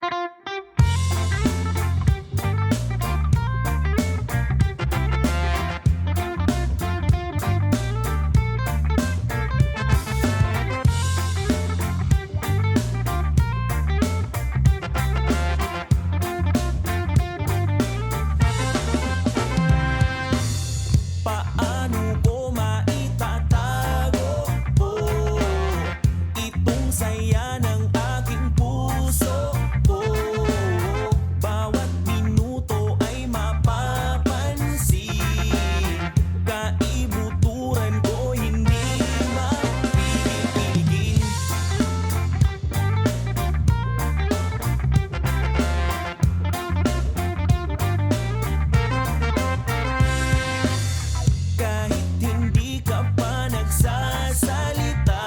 Paano ko maitatago itong saya ng aking puso? Bawat minuto ay mapapansin, kaibuturan ko hindi mapipigil. Kahit hindi ka pa nagsasalita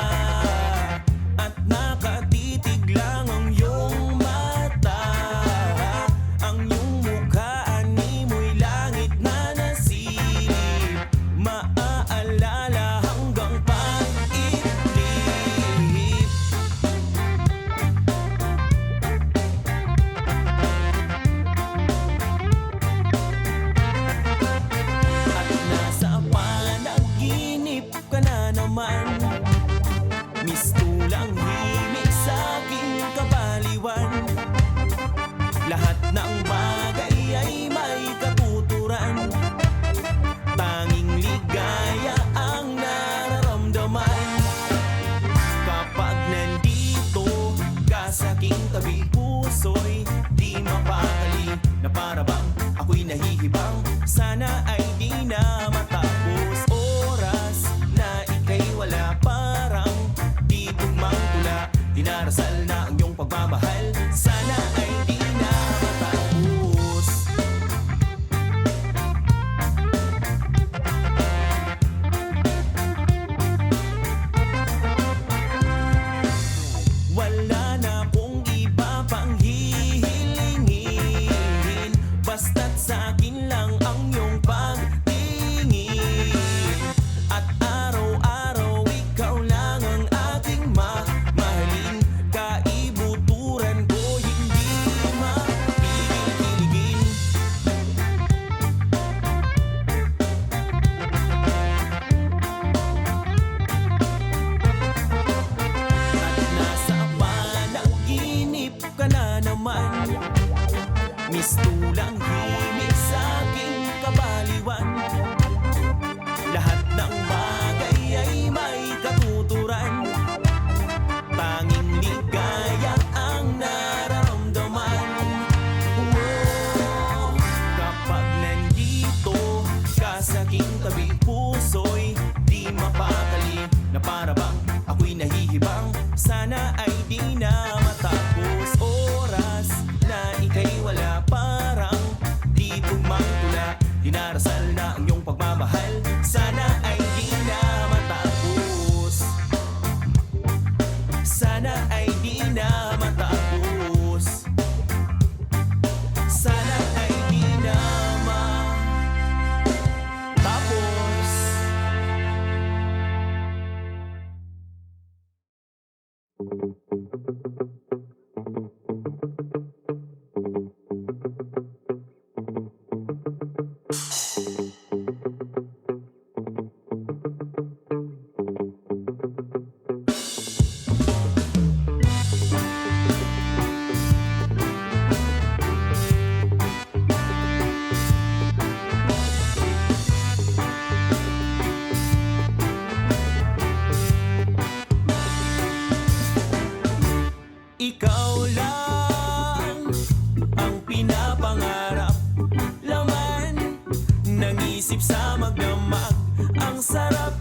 at nakatitig lang ang iyong mata, ang iyong mukha animoy langit na nasilip, maaalala hanggang pag-ibig. At nasa panaginip ka na naman, mistulang himig sa aking kabaliwan. Lahat ng bagay ay may katuturan, tanging ligaya ang nararamdaman. Kapag nandito ka sa aking tabi, puso'y di mapakali, na para bang ako'y nahihibang. Sana ay di na matapos oras na ika'y wala, parang di tugmang tula. Dinarasal na ang iyong pagmamahal, sana ay di na matapos. Wala na akong iba pang hihilingin, basta't sa akin lang ang iyong pagtingin. At araw-araw ikaw lang ang aking mamahalin, kaibuturan ko hindi mapipigil. At nasa panaginip ka na naman, mistulang himig sa aking kabaliwan. Lahat ng bagay ay may katuturan, tanging ligaya ang nararamdaman. Kapag nandito ka sa aking tabi, puso'y di mapakali, na para bang ako'y nahihibang. Sana ay di na matapos oras na ika'y wala, parang di tugmang tula. Dinarasal na ang iyong pagmamahal, sana ay di na matapos. Sana ay di na matapos. Sana ay di na matapos. Ikaw lang ang pinapangarap, laman ng isip sa magdamag. Ang sarap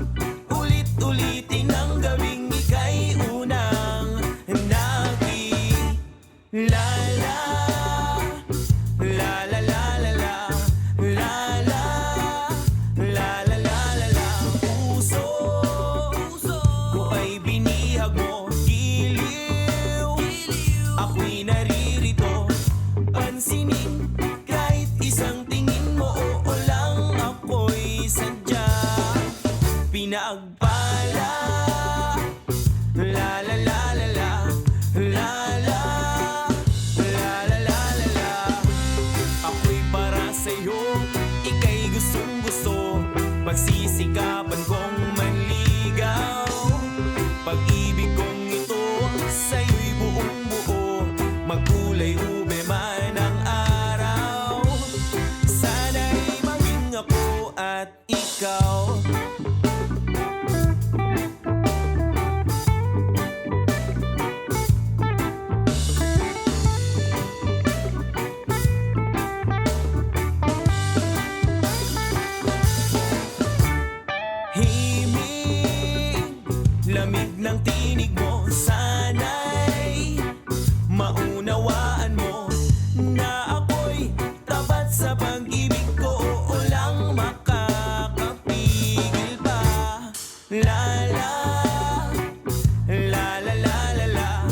ulit-ulitin ang gawing ika'y unang nakilala. La la la la la, la la la la la la la. Puso ko ay binihag mo, giliw, ako'y naririto, pansinin kahit isang tingin mo, oo lang ako'y sadya. Magkulay ube man ang araw, sana'y maging ako at ikaw. Himig, lamig ng tinig mo, sana'y maunawaan mo na ako'y tapat sa pag-ibig ko. Walang makakapigil pa. La la, la la la la la,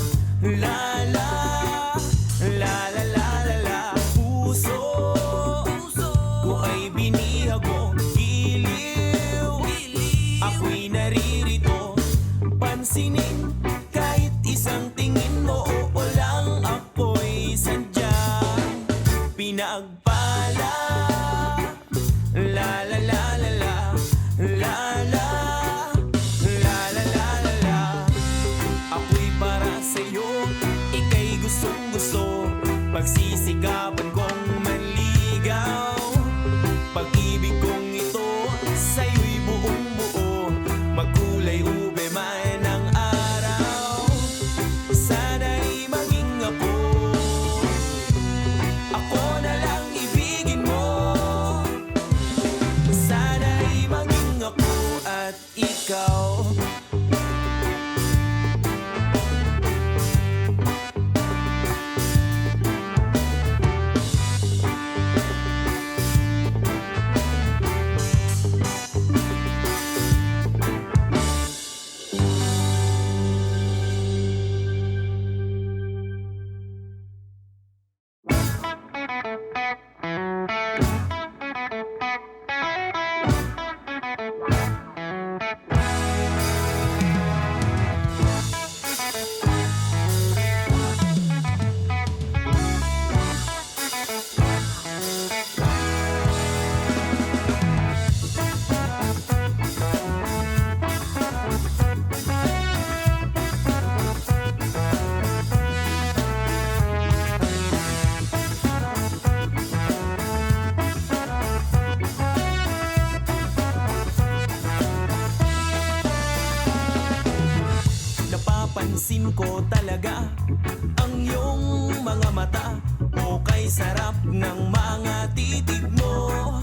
la la, la la la la la. Puso ko ay binihag mo, giliw, ako'y naririto, pansinin kahit isang tingin mo. O lang ako'y sadyang pinagpala. La la la la la, la la, la la la la la. Ako'y para sa'yo, ika'y gustong gusto, pagsisikapan kong manligaw. Pag-ibig kong ito sa'yo'y buong buo, magkulay ube man ang araw, sana'y maging ako. Ako na lang ibigin mo, sana'y maging ako at ikaw. Napapansin ko talaga ang iyong mga mata, o kay sarap ng mga titig mo.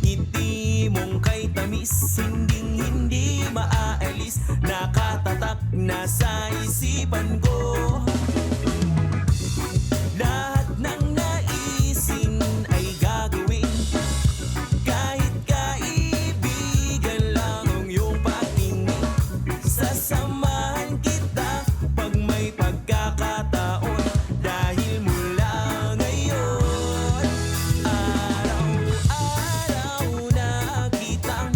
Ngiti mong kay tamis, hinding hindi maaalis, nakatatak na sa isipan ko. Lahat ng naisin ay gagawin, kahit kaibigan lang ang iyong patingin. Sasamahan kita pag may pagkakataon, dahil mula ngayon, araw-araw na kitang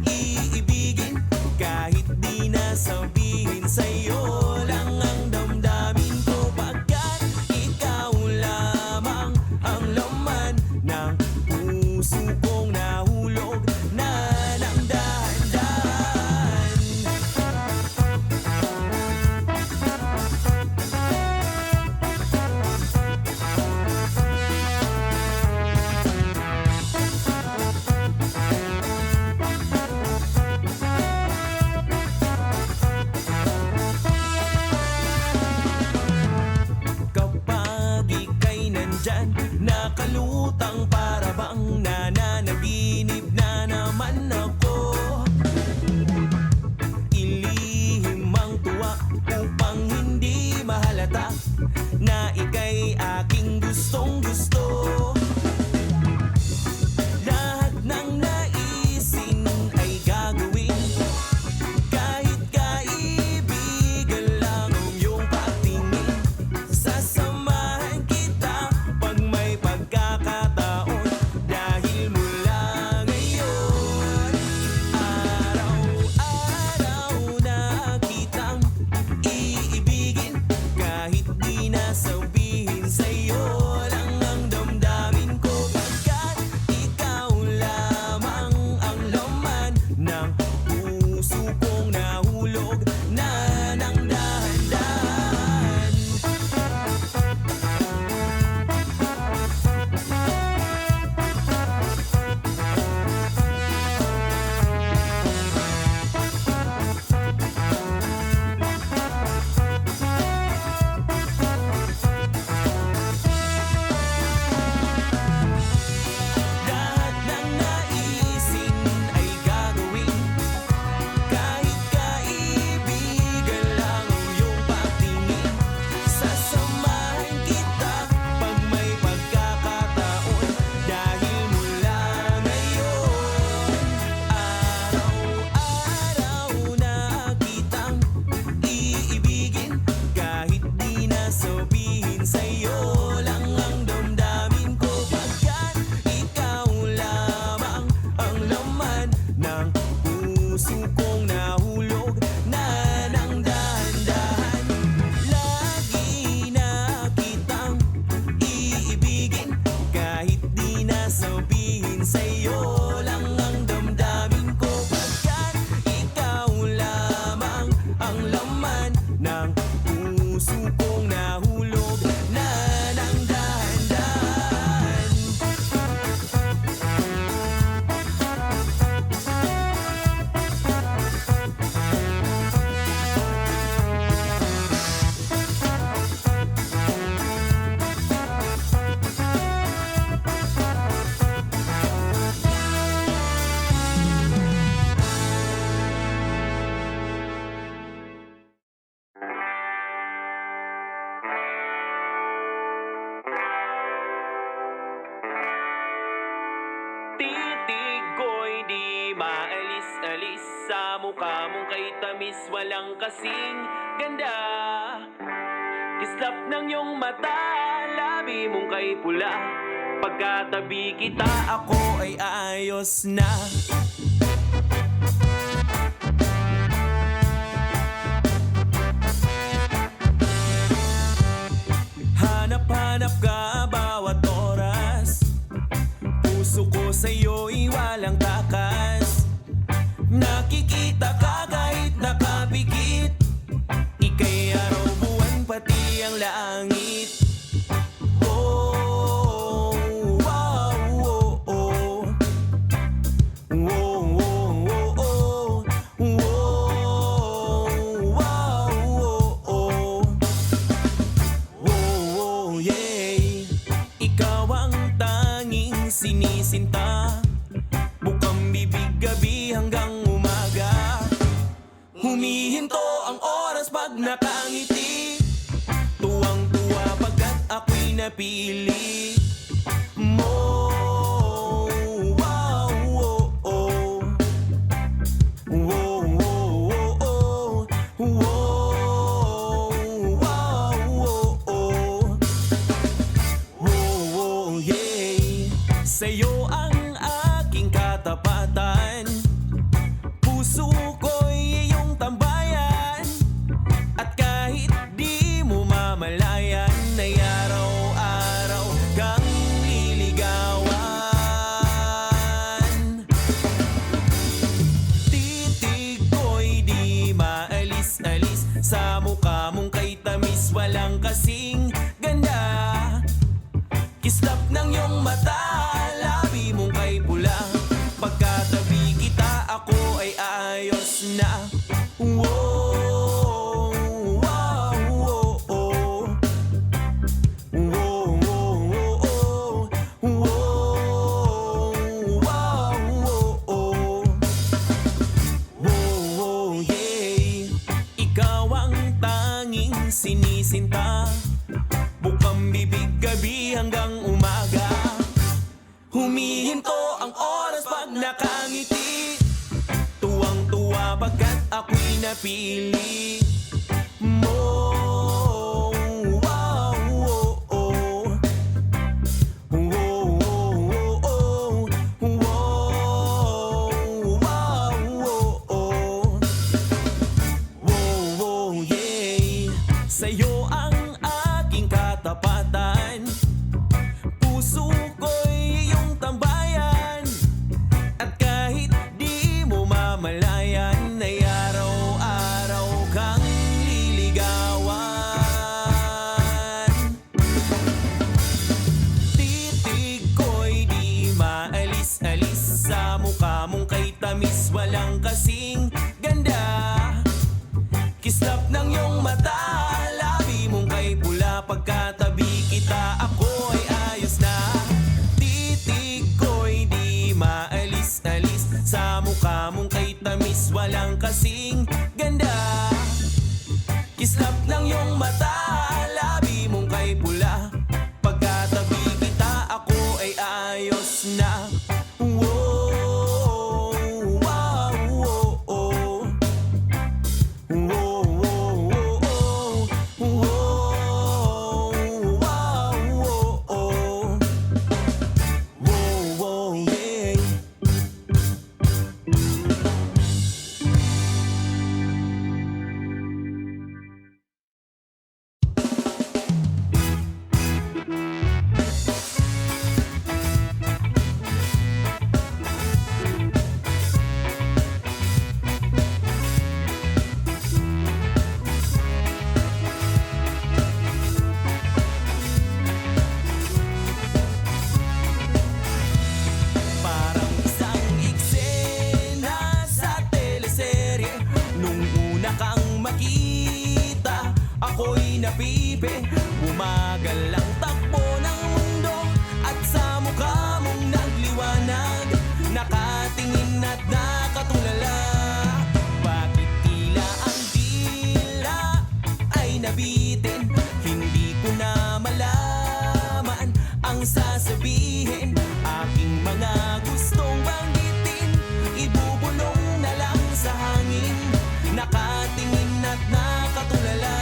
iibigin. Kahit di na sabihin sa'yo lang ang damdamin ko, pagkat ikaw lamang ang laman ng puso kong nahulog na ng dahan-dahan. Kapag ika'y nandyan, nakalutang para bang nananaginip na naman ako. Ilihim ang tuwa upang hindi mahalata na ika'y aking gustong gusto. Lahat ng naisin ay gagawin, kahit kaibigan lang ang iyong patingin. Sasamahan kita pag may pagkakataon, dahil mula ngayon, araw-araw na kitang iibigin. Kahit di na sabihin sa'yo lang ang puso kong nahulog na ng dahan-dahan. Titig ko'y di maalis-alis sa mukha mong kay tamis, walang kasing ganda. Kislap ng iyong mata, labi mong kay pula. Pagkatabi kita, ako ay ayos na. Hanap-hanap ka bawat oras, puso ko sa'yo'y walang takas. Nakikita ka kahit nakapikit, ika'y araw, buwan, pati ang langit. Oh, wow, oh, oh. Oh, oh, oh, oh. Oh, wow, oh, oh. Oh, yeah. Ikaw ang tanging sinisinta, bukang bibig gabi hanggang umaga. Humihinto ang oras pag nakangiti, tuwang-tuwa pagkat ako'y napili mo. Wow, oh, oh. Oh, oh, oh, oh. Oh, wow, oh, oh. Oh, yeah. Sa'yo ang aking katapatan, puso ko'y iyong tambayan. At kahit di mo mamalayan, ay araw-araw kang liligawan. Titig ko'y di maalis-alis sa mukha mong kay tamis, walang kasing ganda. Kislap ng iyong mata, labi mong kay pula. Pagkatabi kita, ako ay ayos na. Whoa, wow, oh, oh. Whoa, oh, oh. Whoa, wow, oh, oh. Oh, yeah. Ikaw ang tanging sinisinta, bukang bibig gabi hanggang umaga. Humihinto ang oras pag nakangiti, tuwang-tuwa pagkat ako'y napili mo. Wow, oh, oh. Oh, oh, oh, oh. Oh, wow, oh, oh. Oh, oh, yeah. Sa'yo ang aking katapatan, puso ko'y iyong tambayan. At kahit di mo mamalayan, ay araw-araw kang liligawan. Titig ko'y di maalis-alis sa mukha mong kay tamis, walang kasing ganda. Kislap ng iyong mata, labi mong kay pula. Pagkatabi kita, ako ay ayos na. Titig ko'y di maalis-alis sa mukha mong kay tamis, walang kasing ganda. Kislap ng iyong mata, labi mong kay pula. Pagkatabi kita, ako ay ayos na. Whoa, wow, oh, oh. Whoa, oh, oh, oh. Whoa, napipi. Bumagal ang takbo ng mundo at sa mukha mong nagliwanag, nakatingin at nakatulala. Bakit tila ang dila ay nabitin? Hindi ko na malaman ang sasabihin. Aking mga gustong banggitin, ibubulong na lang sa hangin, nakatingin at nakatulala.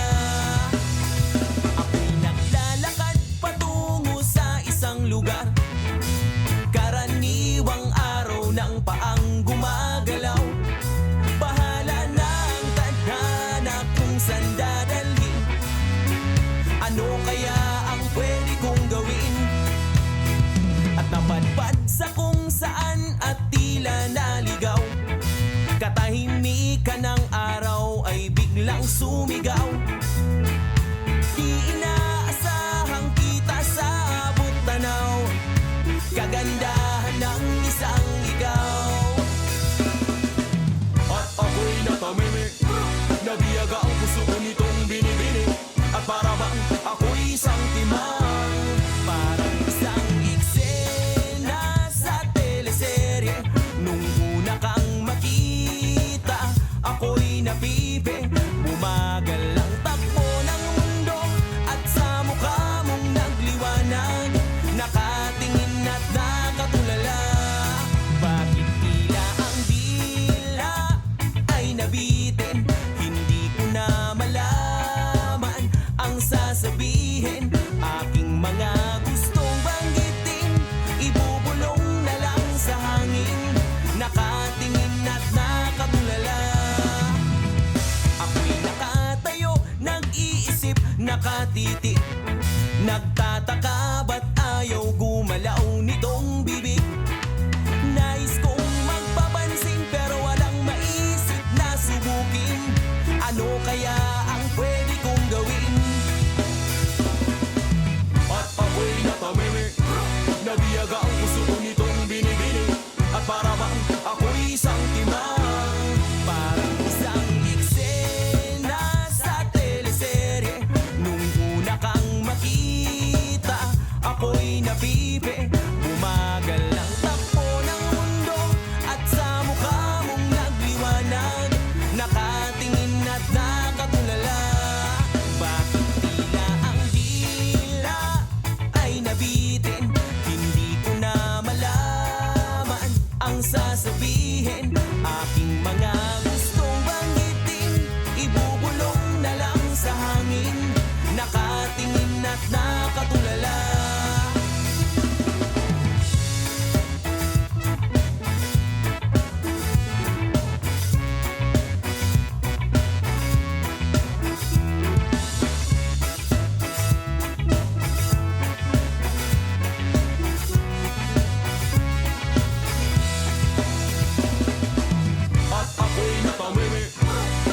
Ako'y naglalakad patungo sa isang lugar, karaniwang araw ng paang gumagalaw. Bahala na ang tadhana kung saan dadalhin. Ano kaya ang pwede kong gawin? At napadpad sa kung saan at tila naligaw. Katahimikan ng araw ay biglang sumigaw. Di inaasahang kita sa abot tanaw, kagandahan ng isang ikaw. At ako'y natamimik, nabiyaga ang puso ko nitong binibini. At para bang ako'y isang timang, parang isang eksena sa teleserye. Nung una kang makita, ako'y napipi. Bumagal ang takbo ng mundo at sa mukha mong nagliwanag, nakatingin at nakatulala. Bakit tila ang dila ay nabitin? Hindi ko na malaman ang sasabihin. Aking mga gustong banggitin, ibubulong na lang sa hangin, nakatingin at nakatulala. Ako'y nakatayo, nag-iisip, nakatiti. Nagtataka ba't ayaw gumalaw nitong bibig? Nais kong magpapansin pero walang maisip na subukin. Ano kaya ang pwede kong gawin? At ako'y natamimik, nabiyaga ang puso ko nitong binibini. At para bang ako'y isang timang, parang isang eksena sa teleserye. Nung una kang makita, ako'y napipi. Bumagal ang takbo ng mundo at sa mukha mong nagliwanag, nakatingin at nakatulala. Bakit tila ang dila ay nabitin? Hindi ko na malaman ang sasabihin. Aking mga gustong banggitin, ibubulong na lang sa hangin, nakatingin at nakatulala. At ako'y natamimik,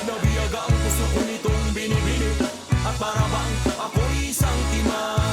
nabiyaga ang puso ko nitong binibini. At para bang ako'y isang timang.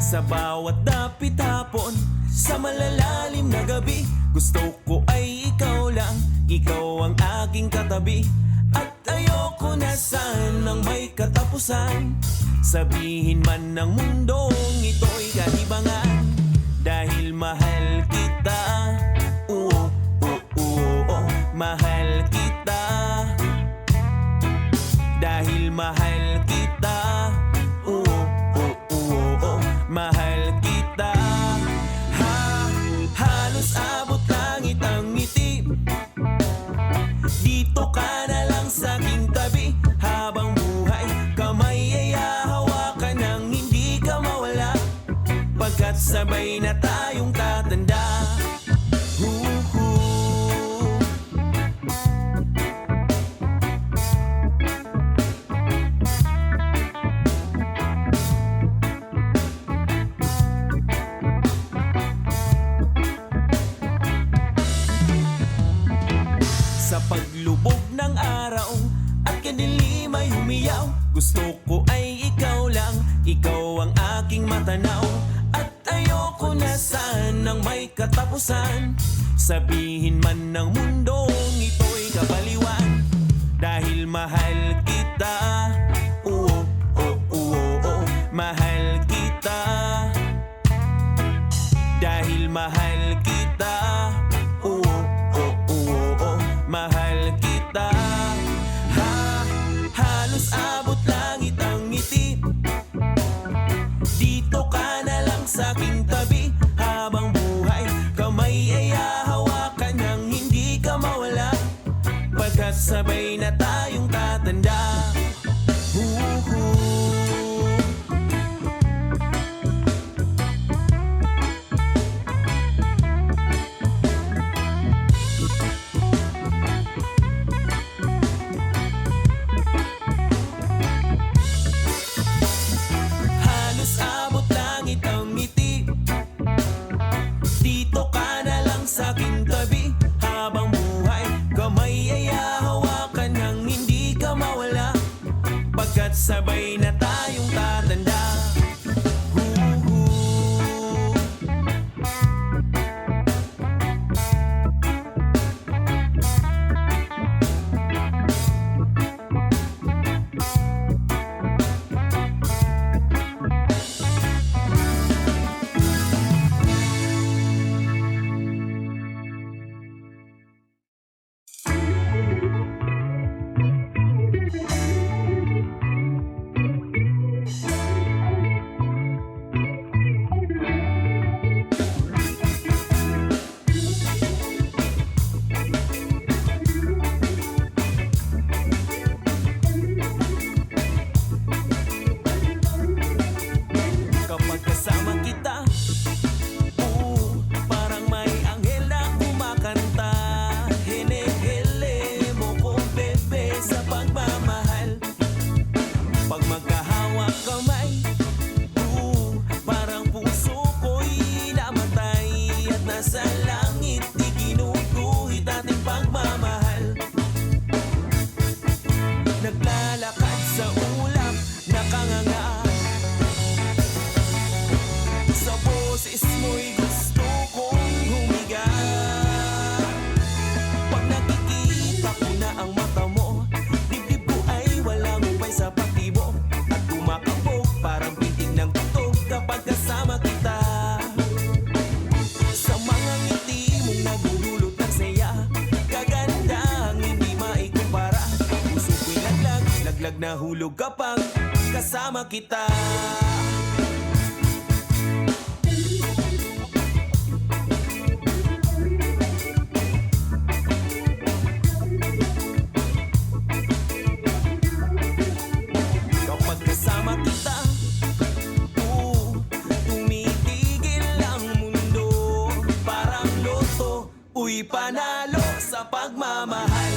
Sa bawat dapit hapon, sa malalalim na gabi, gusto ko ay ikaw lang, ikaw ang aking katabi. At ayoko na sanang may katapusan, sabihin man ng mundong ito'y kalibangan. Dahil mahal kita, oo, oo, oo, mahal kita. Dahil mahal kita, oo, oo, oo, mahal kita. Halos abot langit ang ngiti. Dito ka na lang sa aking tabi, habang buhay kamay ay hahawakan nang hindi ka mawala. Pagkat sabay na tayong tatanda. Sa paglubog ng araw at kanilim ay humiyaw, gusto ko ay ikaw lang, ikaw ang aking matanaw. At ayoko na sanang may katapusan, sabihin man ng mundong ito'y kabaliwan. Dahil mahal kita, oo, oo, oo, oo, mahal kita. Dahil mahal kita, oo, oo, oo, oo, mahal kita. Halos abot langit ang ngiti, dito ka na lang sa aking tabi. Habang buhay, kamay ay hahawakan nang hindi ka mawala, pagkat sabay na tayong tatanda. Halos abot langit ang ngiti, dito ka na lang sa aking tabi. Habang buhay, kamay ay hahawakan nang hindi ka mawala, pagkat sabay na tayong tatanda. Kapag kasama kita, parang may anghel na kumakanta. Hinihili mo ko, bebe, sa pagmamahal. Pag magkahawak kamay, parang puso ko'y namatay. At nasa langit, di ginuguhit ating pagmamahal. Naglalakad sa ulap, nakanganga, sa boses mo'y gusto kong humiga. Pag nakikita ko na ang mata mo, dibdib ko ay walang upay sa pagtibok, at kumakabog parang pitig ng tutok kapag kasama kita. Sa mga ngiti mong nagdudulot ng saya, kaganda ang hindi maikumpara. Puso ko'y laglag, laglag na hulog kapag kasama kita. Kapag kasama kita, tumitigil ang mundo. Parang loto, uy panalo sa pagmamahal.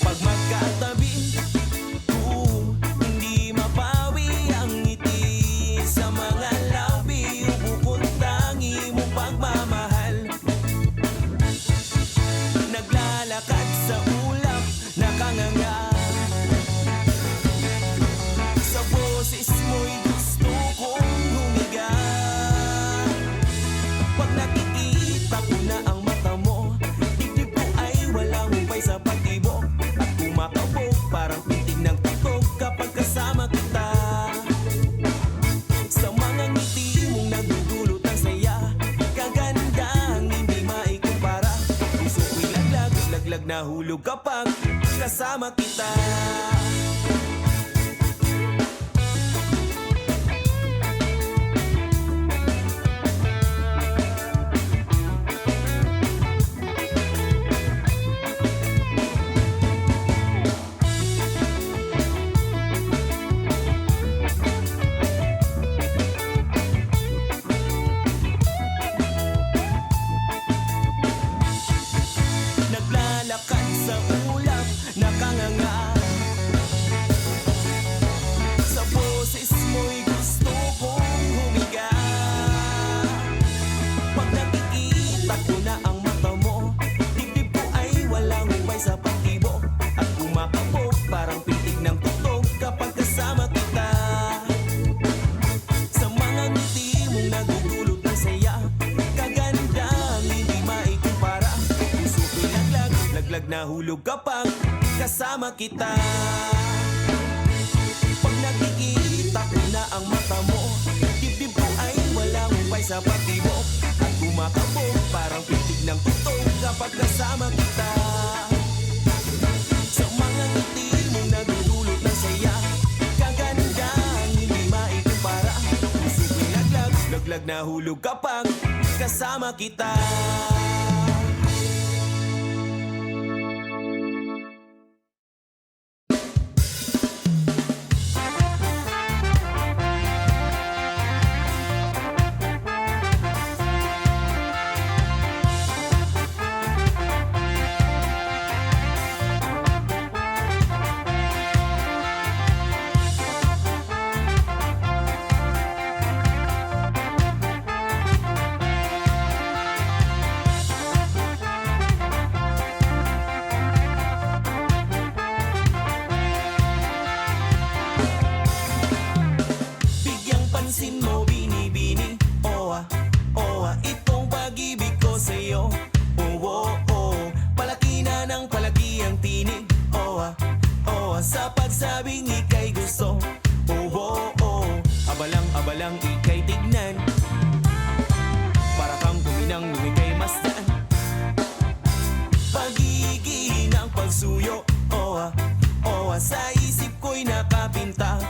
Pag magkatabi, hindi mapawi ang ngiti. Sa mga labi, bukod tangi mong pagmamahal. Naglalakad sa ulap, nakanganga, sa boses mo'y gusto kong humiga. Pag nakikita ko na ang mata mo, dibdib ko ay walang upay sa pagtibok, at kumakabog parang pitig ng tutok kapag kasama kita. Sa mga ngiti mong nagdudulot ng saya, kaganda ang hindi maikumpara. Puso ko'y laglag, laglag na hulog kapag kasama kita. Naglalakad sa ulap, nakanganga, na hulog kapag kasama kita. Pag nakikita ko na ang mata mo, dibdib ko ay walang humpay sa pagtibok. At kumakabog parang pitig ng tutok kapag kasama kita. Sa mga ngiti mong nagdudulot ng saya, kagandang hindi maikumpara. Puso ko'y laglag, laglag na hulog kapag kasama kita. Bigyang pansin mo, binibini. Oh ah, itong pag-ibig ko sa'yo. Oh, palaki na ng palaki ang tinig. Oh ah, sa pagsabing ika'y gusto. Oh, abalang ika'y tignan. Para kang kuminang nung ika'y masdan. Pag-ibig ng pagsuyo. Oh ah, sa isip ko'y nakapinta.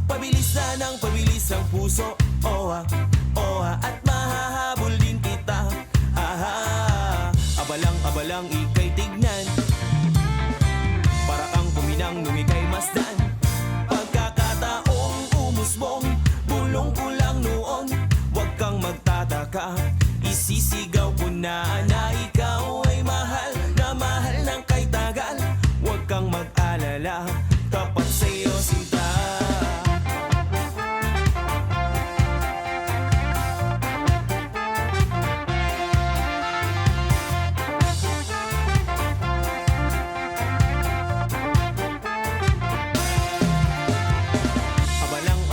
Pabilis na ng pabilis ang puso. Oh ah, at mahahabol din kita. Abalang ika'y tignan. Para kang kuminang nung ika'y masdan. Pagkakataong umusbong, bulong ko lang noon. Huwag kang magtataka, isisigaw ko na ikaw ay mahal na mahal ng kay tagal. Huwag kang mag-alala, tapat sa'yo sinta.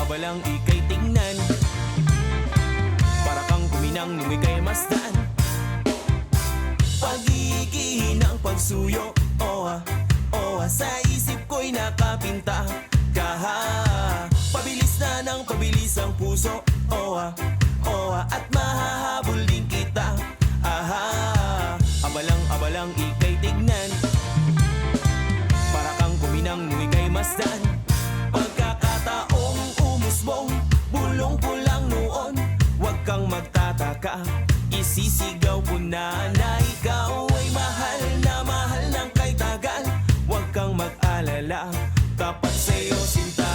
Abalang ika'y tingnan. Para kang kuminang nung ika'y masdan. Pag-ibig ng pagsuyo. Oh ah, sa isip ko'y nakapinta. Pabilis na ng pabilis ang puso. Oh ah, at mahahabol din kita. Abalang ika'y tignan. Para kang kuminang nung ika'y masdan. Pagkakataong umusbong, bulong ko lang noon. Huwag kang magtataka, isisigaw ko na ikaw ay mahal na mahal ng kay tagal. Huwag kang mag-alala, tapat sa'yo sinta.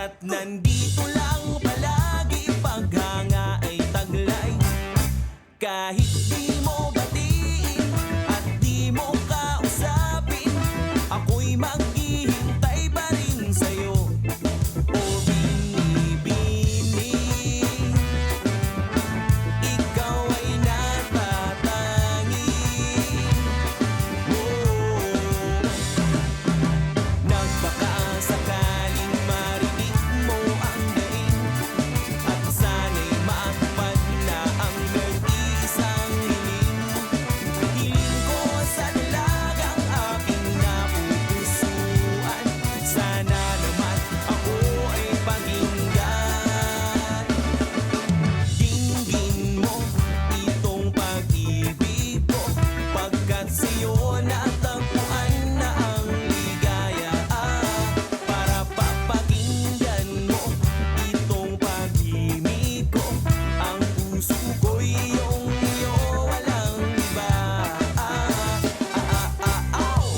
Kaya't nandito lang palagi, paghanga ay taglay. Kahit di mo batiin at di mo kausapin, ako'y maghihintay pa rin sa'yo. O binibini, ikaw ay natatangi. Nagbaka sakaling marinig mo ang daing, at sana'y matupad na ang nag-iisang hiling. Hiling ko sa dalagang aking napupusuan, sana naman ako ay pakinggan. Dinggin mo itong pag-ibig ko, pagkat sa'yo natagpuan na ang ligaya. Para papakinggan mo itong pag-ibig ko, ang puso ko'y iyong iyo, walang iba. Aw!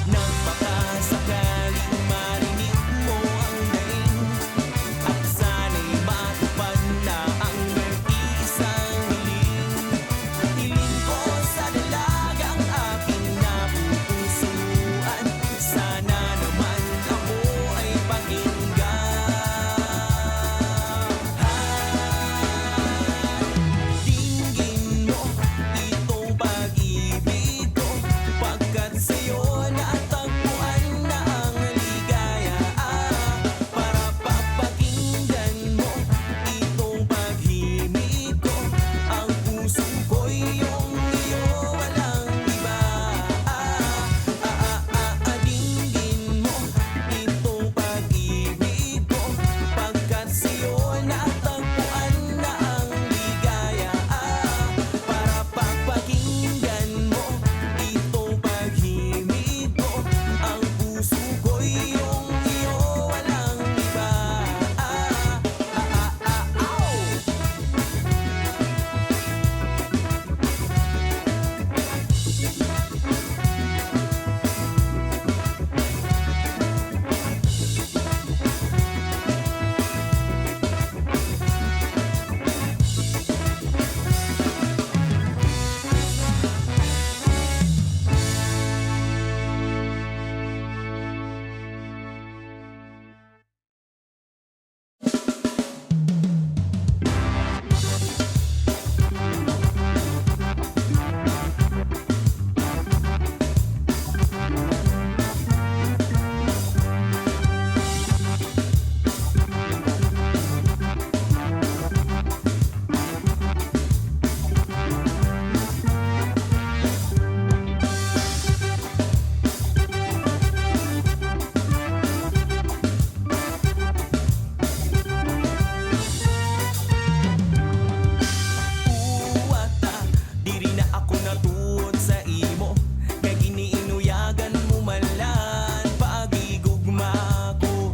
Nang makasakaling marinig mo ang daing, at sana'y matupad na ang nag-iisang hiling. Hiling ko sa dalagang aking napupusuan, sana naman ako ay pakinggan. Dinggin mo itong pag-ibig ko, pagkat sa'yo natagpuan na ang ligaya. Para papakinggan mo itong paghimig ko, ang puso ko'y iyong iyo, walang iba. Dinggin mo itong pag-ibig ko, pagkat sa'yo natagpuan na ang ligaya. Para papakinggan mo itong paghimig ko, ang puso ko'y iyong iyo, walang iba. Aw! Uwata, diri na ako natuon sa imo, kay giniinuyagan mo malan pagigugma ko.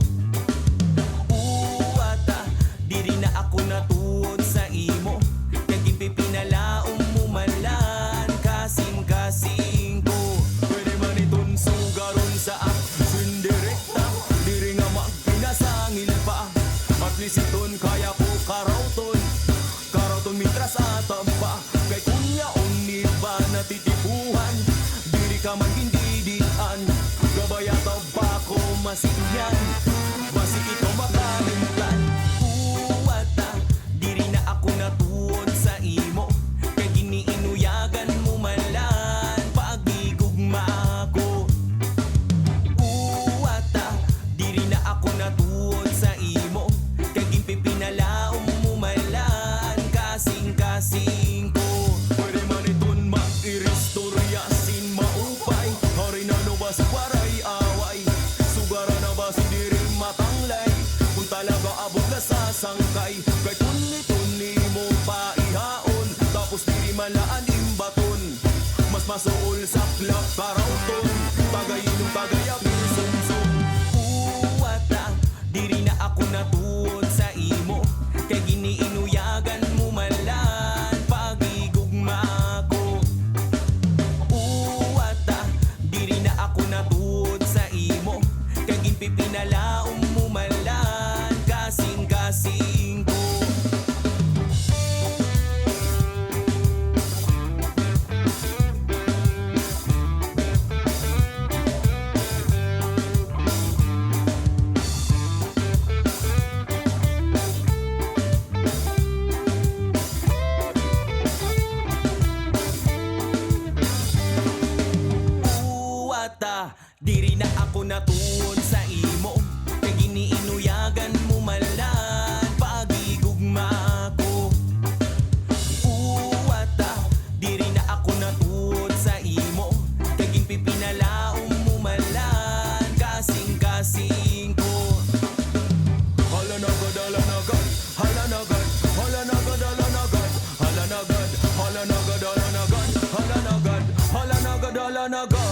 Uwata, diri na ako natuon sa imo, kay gipipinalaom mo malan kasing-kasing ko. Pwede man iton sugaron sa action direkta, diri nga magpinasangil pa. At least iton kaya ko karauton mitras atang pa. Kay kunya onni ba natitipuhan, diri ka man hindidian, gabayataw ba ko masigyan, basig ito makalimtan. Uwata, diri na ako natuon sa imo, kay giniinuyagan mo malan pagigugma ko. Uwata, diri na ako natuon sa imo, kay gimpipinalaom mo malan kasing-kasing ko. Pwede man iton mag-iristoryasin maupay, hari na no ba sa waray away, sugara na ba si diri matanglay, kung talaga abot na sasangkay. Kay tuni-tuni mo pa ihaon, tapos diri malaan imbaton, mas masuol sa klap para uton pagayinom pagayapin sumsum. Uwata, diri na ako natuod sa imo, kay giniinuyagan mo malan pagigugma ko. Uwata, diri na ako natuod sa imo, kay ginpipinalaom mo malan kasing-kasing ko. Uwata, diri na ako natuod sa imo, kay giniinuyagan mo malan pagigugma ko. Uwata, diri na ako natuod sa imo, kay ginpipinalaom mo malan kasing-kasing ko. Hala na gad, hala na gad, hala na gad, hala na gad, hala na gad, hala na gad, hala na gad, hala na gad, hala na gad, hala na gad, hala na gad.